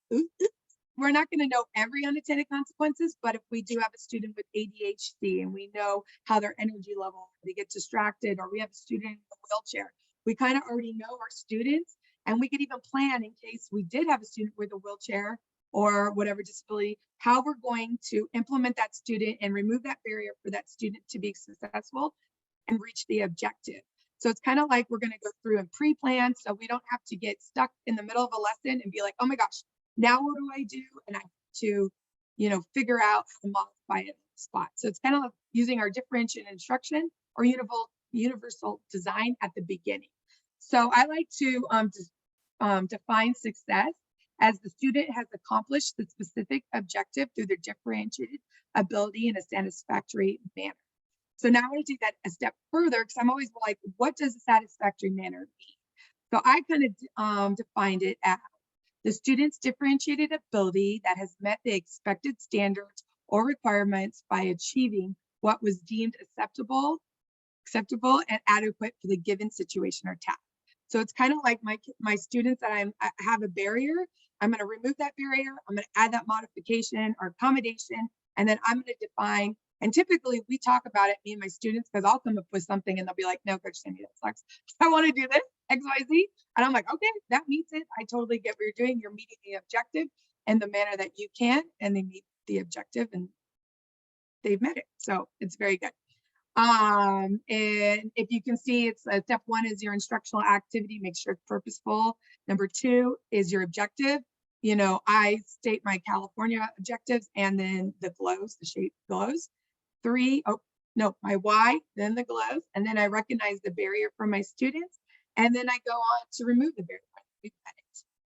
know every unintended consequences, but if we do have a student with ADHD and we know how their energy level, they get distracted, or we have a student in a wheelchair, we kind of already know our students, and we could even plan in case we did have a student with a wheelchair or whatever disability, how we're going to implement that student and remove that barrier for that student to be successful and reach the objective. So it's kind of like we're going to go through and pre-plan so we don't have to get stuck in the middle of a lesson and be like, oh my gosh, now what do I do? And I have to, figure out how to modify it on the spot. So it's kind of like using our differentiated instruction or universal design at the beginning. So I like to define success as the student has accomplished the specific objective through their differentiated ability in a satisfactory manner. So now I want to take that a step further because I'm always like, what does a satisfactory manner mean? So I kind of defined it as the student's differentiated ability that has met the expected standards or requirements by achieving what was deemed acceptable and adequate for the given situation or task. So it's kind of like my students that I have a barrier. I'm going to remove that barrier. I'm going to add that modification or accommodation, and then I'm going to define. And typically we talk about it, me and my students, because I'll come up with something and they'll be like, no, Coach Sandy, that sucks. I want to do this, X, Y, Z. And I'm like, okay, that meets it. I totally get what you're doing. You're meeting the objective in the manner that you can, and they meet the objective and they've met it. So it's very good. And if you can see, it's step one is your instructional activity, make sure it's purposeful. Number two is your objective. You know, I state my California objectives and then the glows, the shape glows. My why, then the glows, and then I recognize the barrier for my students, and then I go on to remove the barrier.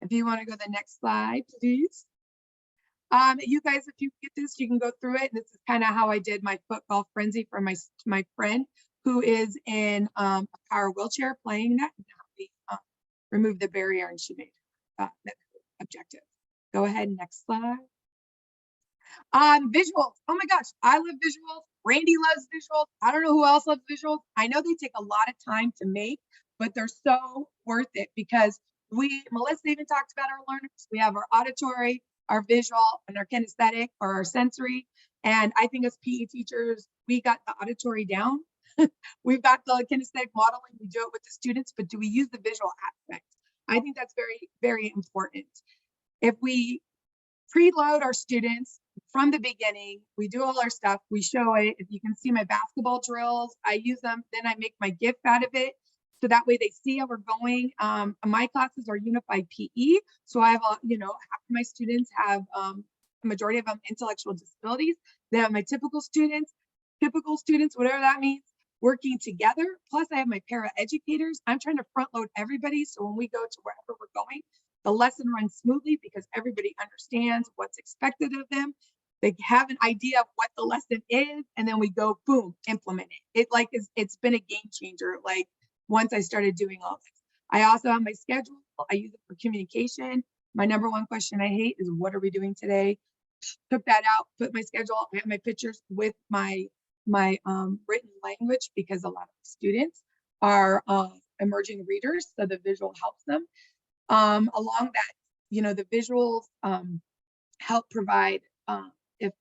If you want to go to the next slide, please. You guys, if you get this, you can go through it. And this is kind of how I did my foot golf frenzy for my friend who is in a power wheelchair playing that. And how we remove the barrier and she made that objective. Go ahead, next slide. Visuals. Oh my gosh, I love visuals. Randy loves visuals. I don't know who else loves visuals. I know they take a lot of time to make, but they're so worth it because Melissa even talked about our learners. We have our auditory, our visual, and our kinesthetic or our sensory. And I think as PE teachers, we got the auditory down. We've got the kinesthetic modeling. We do it with the students, but do we use the visual aspect? I think that's very, very important. If we preload our students from the beginning, we do all our stuff, we show it. If you can see my basketball drills, I use them, then I make my GIF out of it. So that way they see how we're going. My classes are unified PE. So I have, half of my students have, a majority of them intellectual disabilities. They have my typical students, whatever that means, working together. Plus I have my para educators. I'm trying to front load everybody. So when we go to wherever we're going, the lesson runs smoothly because everybody understands what's expected of them. They have an idea of what the lesson is, and then we go, boom, implement it. It's been a game changer. Like once I started doing all this, I also have my schedule. I use it for communication. My number one question I hate is what are we doing today? Took that out, put my schedule. I have my pictures with my written language because a lot of students are emerging readers, so the visual helps them. Along that, the visuals help provide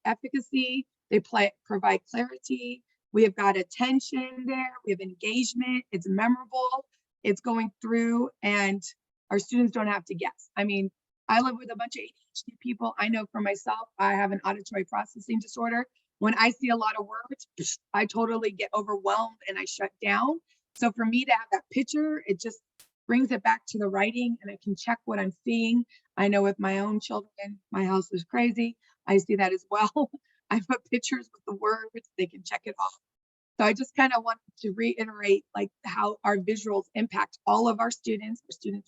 efficacy. They provide clarity. We have got attention there. We have engagement. It's memorable. It's going through, and our students don't have to guess. I mean, I live with a bunch of ADHD people. I know for myself, I have an auditory processing disorder. When I see a lot of words, I totally get overwhelmed and I shut down. So for me to have that picture, it just brings it back to the writing and I can check what I'm seeing. I know with my own children, my house is crazy. I see that as well. I put pictures with the words, they can check it off. So I just kind of wanted to reiterate like how our visuals impact all of our students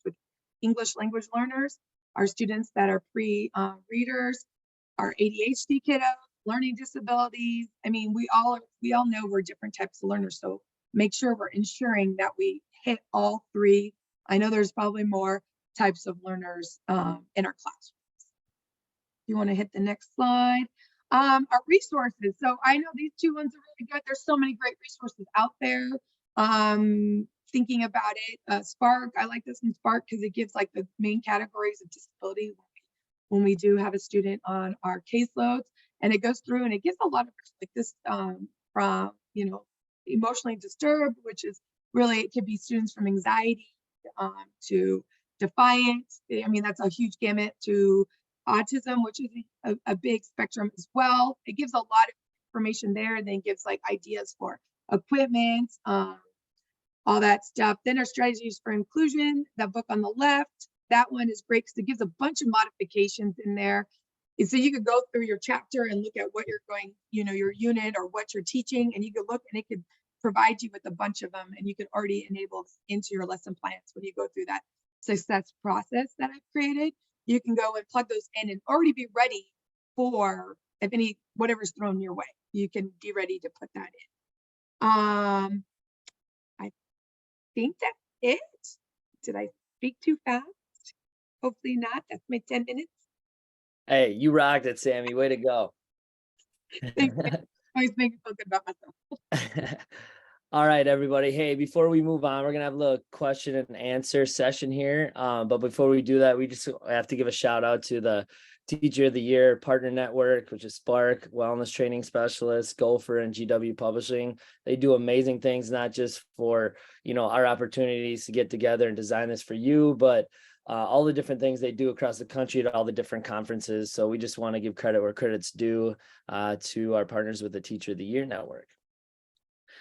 with English language learners, our students that are pre-readers, our ADHD kiddos, learning disabilities. I mean, we all know we're different types of learners. So make sure we're ensuring that we hit all three. I know there's probably more types of learners in our classrooms. You want to hit the next slide. Our resources. So I know these two ones are really good. There's so many great resources out there. Thinking about it, Spark. I like this one, Spark, because it gives like the main categories of disability when we do have a student on our caseloads, and it goes through and it gives a lot of like this from emotionally disturbed, which is really, it could be students from anxiety to defiant. I mean, that's a huge gamut, to autism, which is a big spectrum as well. It gives a lot of information there, and then gives like ideas for equipment, all that stuff. Then our strategies for inclusion, that book on the left, that one is great because it gives a bunch of modifications in there. And so you could go through your chapter and look at what you're going, your unit or what you're teaching, and you could look and it could provide you with a bunch of them, and you could already enable into your lesson plans when you go through that success process that I've created. you can go and plug those in and already be ready for whatever's thrown your way. You can be ready to put that in. I think that's it. Did I speak too fast? Hopefully not. That's my 10 minutes. Hey, you rocked it, Sammy. Way to go. Thanks. I always make me feel good about myself. All right, everybody. Hey, before we move on, we're going to have a little question and answer session here. But before we do that, we just have to give a shout out to the Teacher of the Year Partner Network, which is Spark, Wellness Training Specialists, Gopher, and GW Publishing. They do amazing things, not just for, our opportunities to get together and design this for you, but all the different things they do across the country at all the different conferences. So we just want to give credit where credit's due to our partners with the Teacher of the Year Network.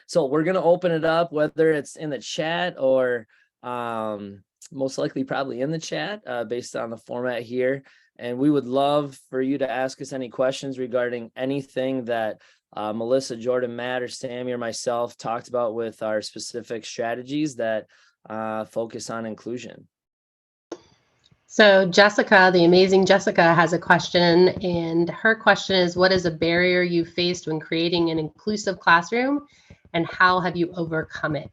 So we're going to open it up, whether it's in the chat or most likely probably in the chat based on the format here. And we would love for you to ask us any questions regarding anything that Melissa, Jordan, Matt, or Sammy, or myself talked about with our specific strategies that focus on inclusion. So Jessica, the amazing Jessica, has a question, and her question is, what is a barrier you faced when creating an inclusive classroom, and how have you overcome it?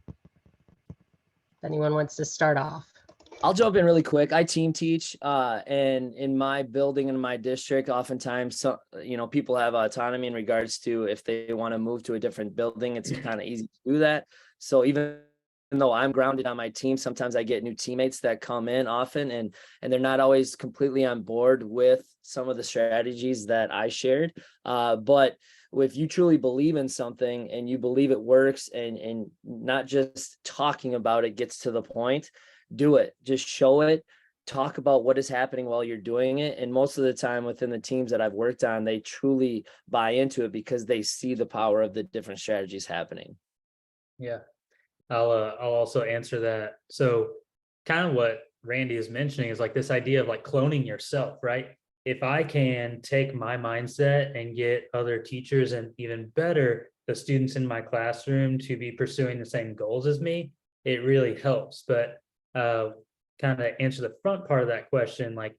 If anyone wants to start off. I'll jump in really quick. I team teach, and in my building in my district, oftentimes, people have autonomy in regards to if they want to move to a different building. It's kind of easy to do that. So even though I'm grounded on my team, sometimes I get new teammates that come in often, and they're not always completely on board with some of the strategies that I shared. But if you truly believe in something and you believe it works, and not just talking about it gets to the point, do it. Just show it. Talk about what is happening while you're doing it. And most of the time within the teams that I've worked on, they truly buy into it because they see the power of the different strategies happening. Yeah. I'll also answer that. So kind of what Randy is mentioning is like this idea of like cloning yourself, right? If I can take my mindset and get other teachers and even better, the students in my classroom to be pursuing the same goals as me, it really helps. But kind of answer the front part of that question, like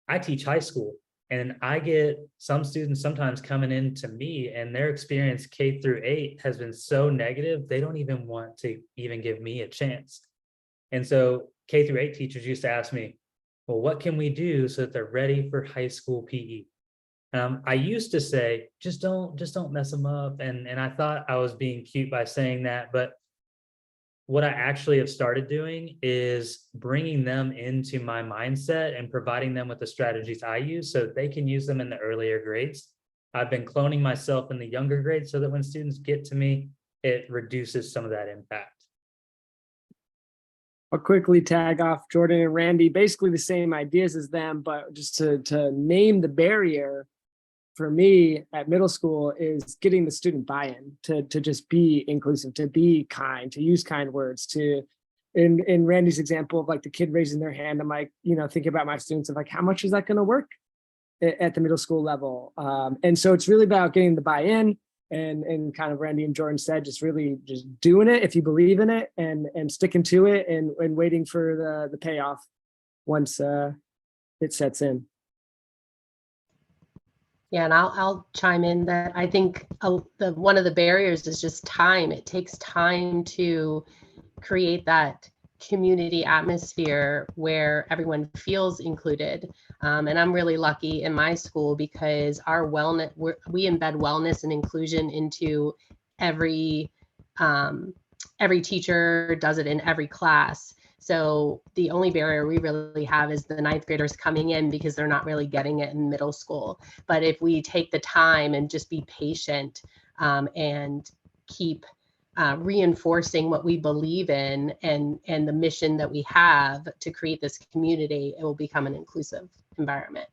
I teach high school, and I get some students sometimes coming in to me and their experience K-8 has been so negative, they don't even want to even give me a chance. And so K-8 teachers used to ask me, well, what can we do so that they're ready for high school PE? I used to say, just don't mess them up. And I thought I was being cute by saying that, but what I actually have started doing is bringing them into my mindset and providing them with the strategies I use so they can use them in the earlier grades. I've been cloning myself in the younger grades so that when students get to me, it reduces some of that impact. I'll quickly tag off Jordan and Randy, basically the same ideas as them, but just to name the barrier for me at middle school is getting the student buy-in to just be inclusive, to be kind, to use kind words. In Randy's example of like the kid raising their hand, I'm like, thinking about my students of like, how much is that going to work at the middle school level? And so it's really about getting the buy-in, and kind of Randy and Jordan said, just really just doing it if you believe in it, and sticking to it, and waiting for the payoff once it sets in. Yeah, and I'll chime in that I think one of the barriers is just time. It takes time to create that community atmosphere where everyone feels included. And I'm really lucky in my school because our wellness, we embed wellness and inclusion into every teacher does it in every class. So the only barrier we really have is the ninth graders coming in because they're not really getting it in middle school. But if we take the time and just be patient and keep reinforcing what we believe in and the mission that we have to create this community, it will become an inclusive environment.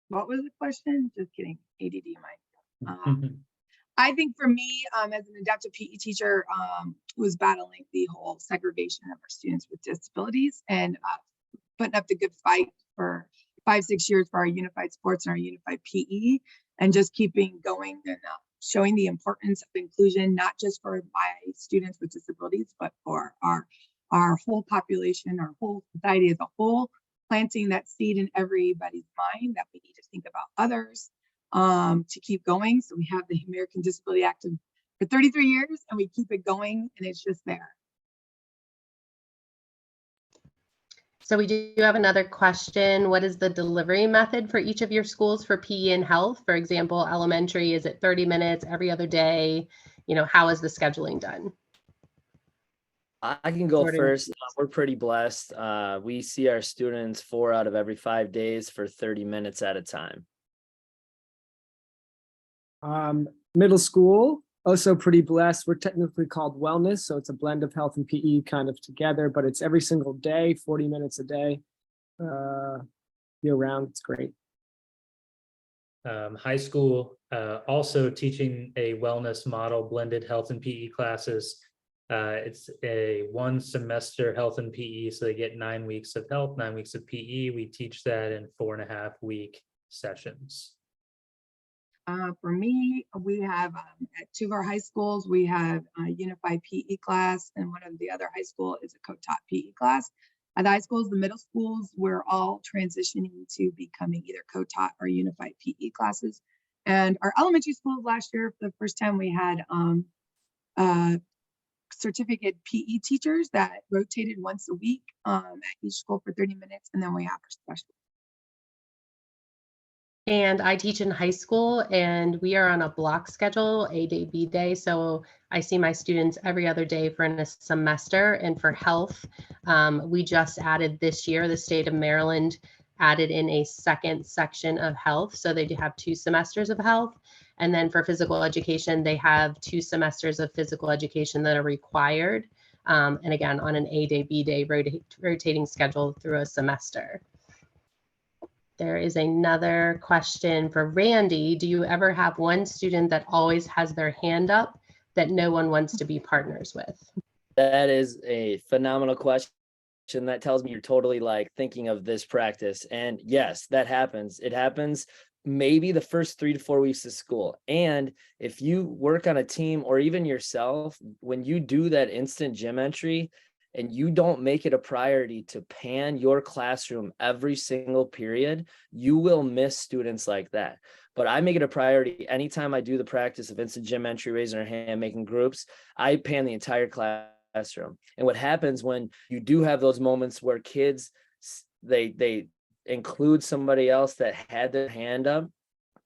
What was the question? Just kidding. ADD mic. I think for me, as an adaptive PE teacher, was battling the whole segregation of our students with disabilities and putting up the good fight for 5-6 years for our unified sports and our unified PE, and just keeping going and showing the importance of inclusion, not just for my students with disabilities, but for our whole population, our whole society as a whole. planting that seed in everybody's mind that we need to think about others to keep going. So we have the American Disability Act for 33 years and we keep it going and it's just there. So we do have another question. What is the delivery method for each of your schools for PE and health? For example, elementary, is it 30 minutes every other day? You know, how is the scheduling done? I can go Jordan. first. We're pretty blessed. We see our students 4 out of every 5 days for 30 minutes at a time. Middle school, also pretty blessed. We're technically called wellness, so it's a blend of health and PE kind of together, but it's every single day, 40 minutes a day, year round. It's great. High school, also teaching a wellness model, blended health and PE classes. It's a 1 semester health and PE, so they get 9 weeks of health, 9 weeks of PE. We teach that in 4.5 week sessions. For me, we have at 2 of our high schools, we have a unified PE class, and one of the other high school is a co-taught PE class. At the high schools, the middle schools, we're all transitioning to becoming either co-taught or unified PE classes. And our elementary schools last year, for the first time, we had certificate PE teachers that rotated once a week at each school for 30 minutes, and then we have our special. And I teach in high school and we are on a block schedule, A day, B day. So I see my students every other day for a semester. And for health, we just added this year, the state of Maryland added in a second section of health. So they do have 2 semesters of health. And then for physical education, they have 2 semesters of physical education that are required. And again, on an A day, B day rotating schedule through a semester. There is another question for Randy. Do you ever have one student that always has their hand up that no one wants to be partners with? That is a phenomenal question. That tells me you're totally like thinking of this practice. And yes, that happens. It happens maybe the first 3 to 4 weeks of school. And if you work on a team or even yourself, when you do that instant gym entry, and you don't make it a priority to pan your classroom every single period, you will miss students like that. But I make it a priority. Anytime I do the practice of instant gym entry, raising our hand, making groups, I pan the entire classroom. And what happens when you do have those moments where kids, they include somebody else that had their hand up,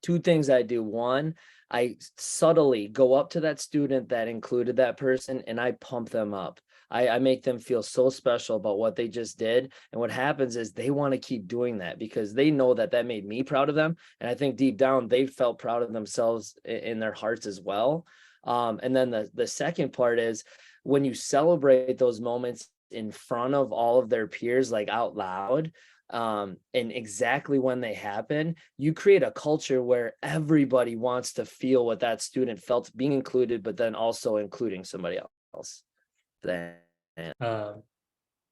2 things I do. 1, I subtly go up to that student that included that person and I pump them up. I make them feel so special about what they just did. And what happens is they want to keep doing that because they know that that made me proud of them. And I think deep down, they felt proud of themselves in their hearts as well. And then the second part is when you celebrate those moments in front of all of their peers, like out loud, and exactly when they happen, you create a culture where everybody wants to feel what that student felt being included, but then also including somebody else.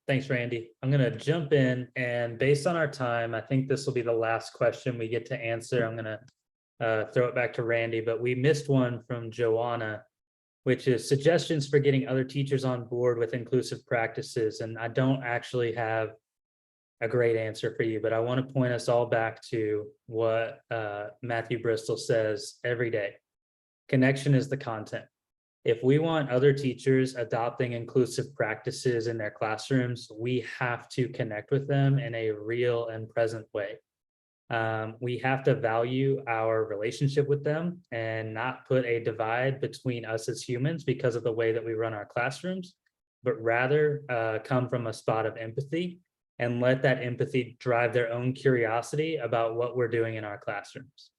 Thanks, Randy. I'm going to jump in, and based on our time, I think this will be the last question we get to answer. I'm going to throw it back to Randy, but we missed one from Joanna, which is suggestions for getting other teachers on board with inclusive practices. And I don't actually have a great answer for you, but I want to point us all back to what Matthew Bristol says every day. Connection is the content. If we want other teachers adopting inclusive practices in their classrooms, we have to connect with them in a real and present way. We have to value our relationship with them and not put a divide between us as humans because of the way that we run our classrooms, but rather come from a spot of empathy and let that empathy drive their own curiosity about what we're doing in our classrooms.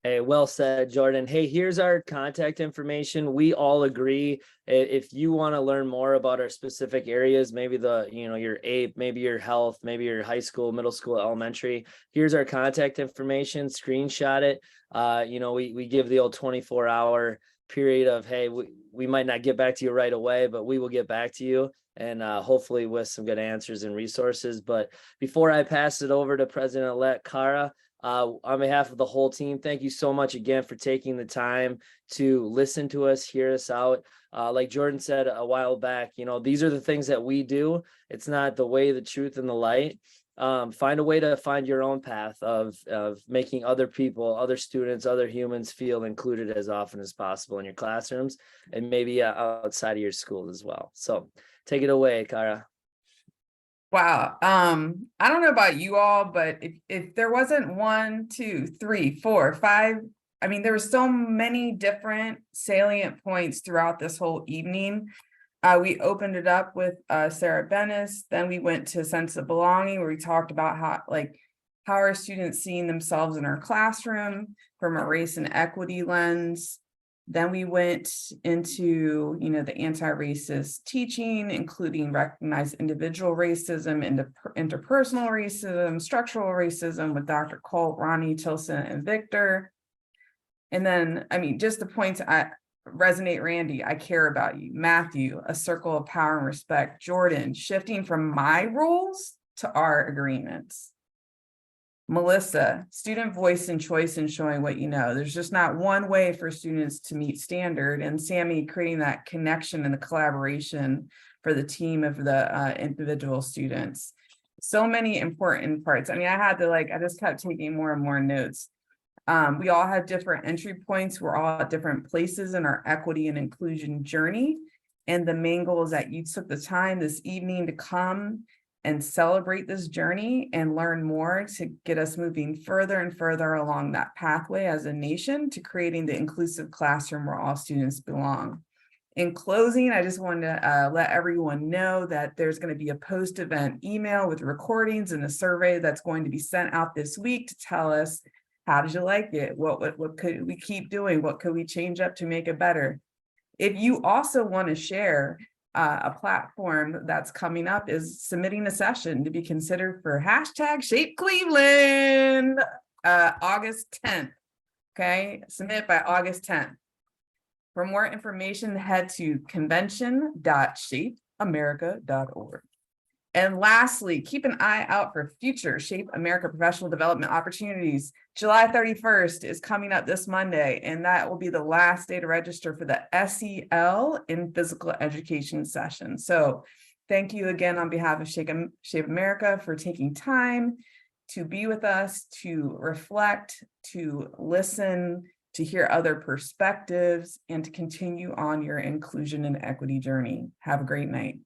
Hey, well said, Jordan. Hey, here's our contact information. We all agree. If you want to learn more about our specific areas, maybe your APE, maybe your health, maybe your high school, middle school, elementary, here's our contact information. Screenshot it. We give the old 24-hour period of, hey, we might not get back to you right away, but we will get back to you. And hopefully with some good answers and resources. But before I pass it over to President-elect Cara, On behalf of the whole team, thank you so much again for taking the time to listen to us, hear us out. Like Jordan said a while back, these are the things that we do. It's not the way, the truth, and the light. Find a way to find your own path of making other people, other students, other humans feel included as often as possible in your classrooms, and maybe outside of your school as well. So take it away, Kara. Wow. I don't know about you all, but if there wasn't 1, 2, 3, 4, 5, I mean, there were so many different salient points throughout this whole evening. We opened it up with Sarah Bennis. Then we went to sense of belonging, where we talked about how are students seeing themselves in our classroom from a race and equity lens. Then we went into, the anti-racist teaching, including recognized individual racism, interpersonal racism, structural racism with Dr. Colt, Ronnie, Tilson, and Victor. And then, just the points I resonate, Randy, I care about you. Matthew, a circle of power and respect. Jordan, shifting from my rules to our agreements. Melissa, student voice and choice and showing what you know. There's just not one way for students to meet standard. And Sammy, creating that connection and the collaboration for the team of the individual students. So many important parts. I had to I just kept taking more and more notes. We all have different entry points. We're all at different places in our equity and inclusion journey. And the main goal is that you took the time this evening to come and celebrate this journey and learn more to get us moving further and further along that pathway as a nation to creating the inclusive classroom where all students belong. In closing, I just wanted to let everyone know that there's going to be a post-event email with recordings and a survey that's going to be sent out this week to tell us, how did you like it? What could we keep doing? What could we change up to make it better? If you also want to share a platform that's coming up, is submitting a session to be considered for #ShapeCleveland, August 10th. Okay, submit by August 10th. For more information, head to convention.shapeamerica.org. And lastly, keep an eye out for future Shape America professional development opportunities. July 31st is coming up this Monday, and that will be the last day to register for the SEL in physical education session. So thank you again on behalf of Shape America for taking time to be with us, to reflect, to listen, to hear other perspectives, and to continue on your inclusion and equity journey. Have a great night.